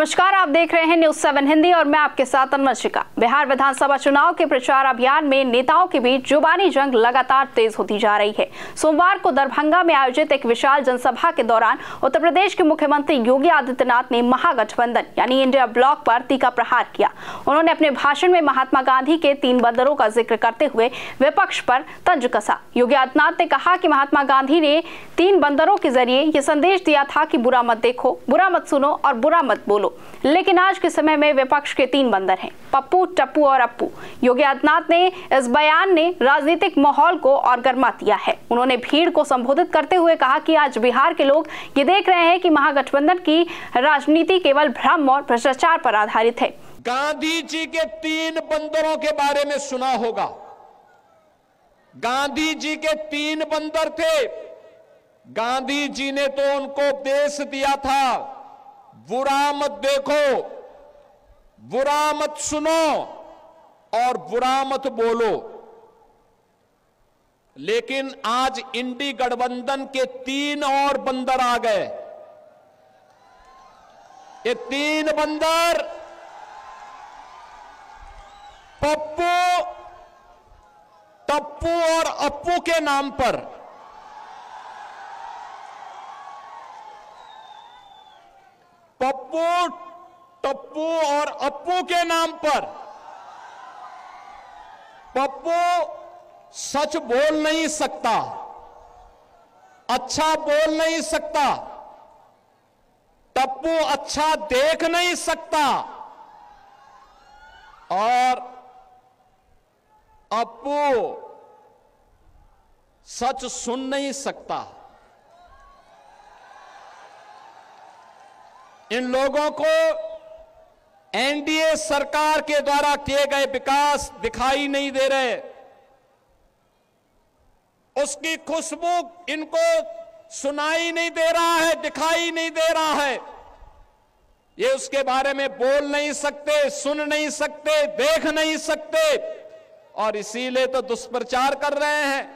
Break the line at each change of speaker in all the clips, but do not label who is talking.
नमस्कार, आप देख रहे हैं न्यूज़ 7 हिंदी और मैं आपके साथ अनुष्का। बिहार विधानसभा चुनाव के प्रचार अभियान में नेताओं के बीच जुबानी जंग लगातार तेज होती जा रही है। सोमवार को दरभंगा में आयोजित एक विशाल जनसभा के दौरान उत्तर प्रदेश के मुख्यमंत्री योगी आदित्यनाथ ने महागठबंधन यानी इंडिया ब्लॉक पर तीखा प्रहार किया। उन्होंने अपने भाषण में महात्मा गांधी के 3 बंदरों का जिक्र करते हुए विपक्ष पर तंज कसा। योगी आदित्यनाथ ने कहा कि महात्मा गांधी ने 3 बंदरों के जरिए ये संदेश दिया था कि बुरा मत देखो, बुरा मत सुनो और बुरा मत बोलो। लेकिन आज के समय में विपक्ष के 3 बंदर हैं, पप्पू, टप्पू और अप्पू। योगी आदित्यनाथ ने इस बयान ने राजनीतिक माहौल को और गर्मा दिया है। उन्होंने भीड़ को संबोधित करते हुए कहा कि आज बिहार के लोग ये देख रहे हैं कि महागठबंधन की राजनीति केवल भ्रम और भ्रष्टाचार पर आधारित है।
गांधी जी के 3 बंदरों के बारे में सुना होगा। गांधी जी के 3 बंदर थे। गांधी जी ने तो उनको उपदेश दिया था, बुरा मत देखो, बुरा मत सुनो और बुरा मत बोलो। लेकिन आज इंडी गठबंधन के 3 और बंदर आ गए। ये 3 बंदर पप्पू, टप्पू और अप्पू के नाम पर पप्पू, टप्पू और अप्पू के नाम पर पप्पू सच बोल नहीं सकता, अच्छा बोल नहीं सकता, टप्पू अच्छा देख नहीं सकता और अप्पू सच सुन नहीं सकता। इन लोगों को एनडीए सरकार के द्वारा किए गए विकास दिखाई नहीं दे रहे। उसकी खुशबू इनको सुनाई नहीं दे रहा है, दिखाई नहीं दे रहा है। ये उसके बारे में बोल नहीं सकते, सुन नहीं सकते, देख नहीं सकते और इसीलिए तो दुष्प्रचार कर रहे हैं।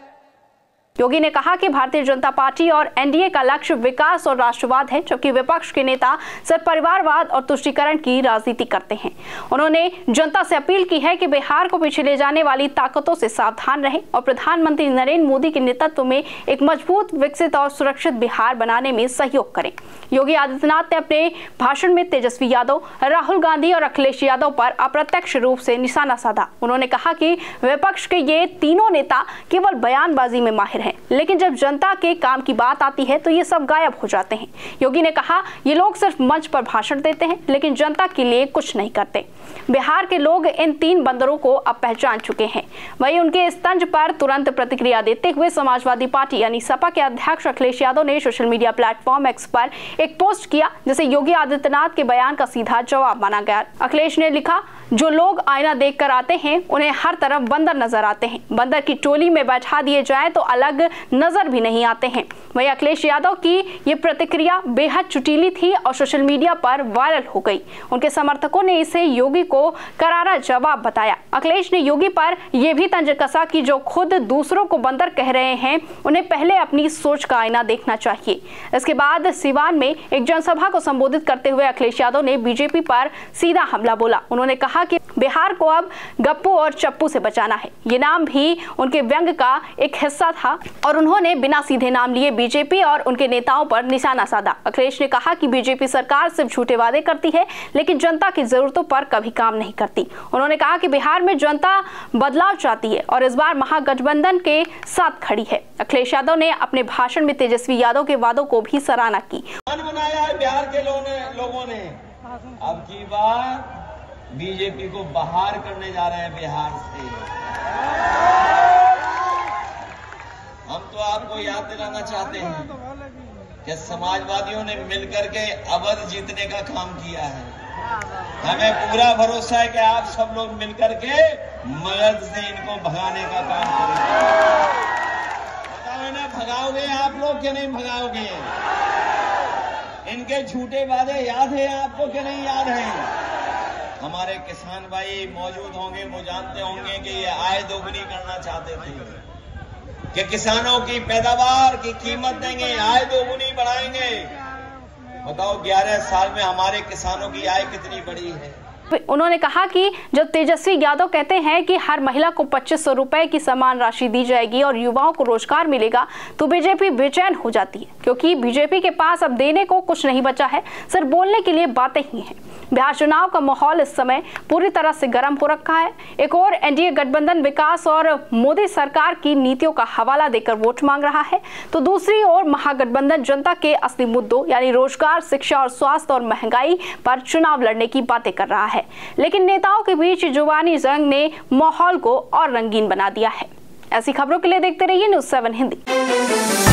योगी ने कहा कि भारतीय जनता पार्टी और एनडीए का लक्ष्य विकास और राष्ट्रवाद है, जबकि विपक्ष के नेता सिर्फ परिवारवाद और तुष्टीकरण की राजनीति करते हैं। उन्होंने जनता से अपील की है कि बिहार को पीछे ले जाने वाली ताकतों से सावधान रहें और प्रधानमंत्री नरेंद्र मोदी के नेतृत्व में एक मजबूत, विकसित और सुरक्षित बिहार बनाने में सहयोग करें। योगी आदित्यनाथ ने अपने भाषण में तेजस्वी यादव, राहुल गांधी और अखिलेश यादव पर अप्रत्यक्ष रूप से निशाना साधा। उन्होंने कहा कि विपक्ष के ये तीनों नेता केवल बयानबाजी में माहिर हैं, लेकिन जब जनता के काम की बात आती है तो ये सब गायब हो जाते हैं। योगी ने कहा, ये लोग सिर्फ मंच पर भाषण देते हैं लेकिन जनता के लिए कुछ नहीं करते। बिहार के लोग इन 3 बंदरों को अब पहचान चुके हैं। वहीं उनके इस तंज पर तुरंत प्रतिक्रिया देते हुए समाजवादी पार्टी यानी सपा के अध्यक्ष अखिलेश यादव ने सोशल मीडिया प्लेटफॉर्म एक्स पर एक पोस्ट किया, जिसे योगी आदित्यनाथ के बयान का सीधा जवाब माना गया। अखिलेश ने लिखा, जो लोग आईना देखकर आते हैं उन्हें हर तरफ बंदर नजर आते हैं। बंदर की टोली में बैठा दिए जाए तो अलग नजर भी नहीं आते हैं। वहीं अखिलेश यादव की ये प्रतिक्रिया बेहद चुटीली थी और सोशल मीडिया पर वायरल हो गई। उनके समर्थकों ने इसे योगी को करारा जवाब बताया। अखिलेश ने योगी पर यह भी तंज कसा कि जो खुद दूसरों को बंदर कह रहे हैं उन्हें पहले अपनी सोच का आईना देखना चाहिए। इसके बाद सिवान में एक जनसभा को संबोधित करते हुए अखिलेश यादव ने बीजेपी पर सीधा हमला बोला। उन्होंने कहा कि बिहार को अब गप्पू और चप्पू से बचाना है। ये नाम भी उनके व्यंग का एक हिस्सा था और उन्होंने बिना सीधे नाम लिए बीजेपी और उनके नेताओं पर निशाना साधा। अखिलेश ने कहा कि बीजेपी सरकार सिर्फ झूठे वादे करती है लेकिन जनता की जरूरतों पर कभी काम नहीं करती। उन्होंने कहा कि बिहार में जनता बदलाव चाहती है और इस बार महागठबंधन के साथ खड़ी है। अखिलेश यादव ने अपने भाषण में तेजस्वी यादव के वादों को भी सराहना की।
बनाया है बिहार के लोगों ने अब की बार बीजेपी को बाहर करने जा रहे हैं बिहार से। हम तो आपको याद दिलाना चाहते हैं कि समाजवादियों ने मिलकर के अवध जीतने का काम किया है। हमें पूरा भरोसा है कि आप सब लोग मिलकर के मदद से इनको भगाने का काम करेंगे। बताओ ना, भगाओगे आप लोग कि नहीं भगाओगे? इनके झूठे वादे याद है आपको कि नहीं याद है? हमारे किसान भाई मौजूद होंगे, वो जानते होंगे कि ये आय दोगुनी करना चाहते थे कि किसानों की पैदावार की कीमत देंगे, आय दोगुनी बढ़ाएंगे। बताओ 11 साल में हमारे किसानों की आय कितनी बढ़ी है।
उन्होंने कहा कि जब तेजस्वी यादव कहते हैं कि हर महिला को 2500 रुपए की समान राशि दी जाएगी और युवाओं को रोजगार मिलेगा, तो बीजेपी बेचैन हो जाती है, क्योंकि बीजेपी के पास अब देने को कुछ नहीं बचा है, सिर्फ बोलने के लिए बातें ही हैं। बिहार चुनाव का माहौल इस समय पूरी तरह से गर्म हो रखा है। एक और एनडीए गठबंधन विकास और मोदी सरकार की नीतियों का हवाला देकर वोट मांग रहा है, तो दूसरी ओर महागठबंधन जनता के असली मुद्दों यानी रोजगार, शिक्षा और स्वास्थ्य और महंगाई पर चुनाव लड़ने की बातें कर रहा है। लेकिन नेताओं के बीच जुबानी जंग ने माहौल को और रंगीन बना दिया है। ऐसी खबरों के लिए देखते रहिए News 7 हिंदी।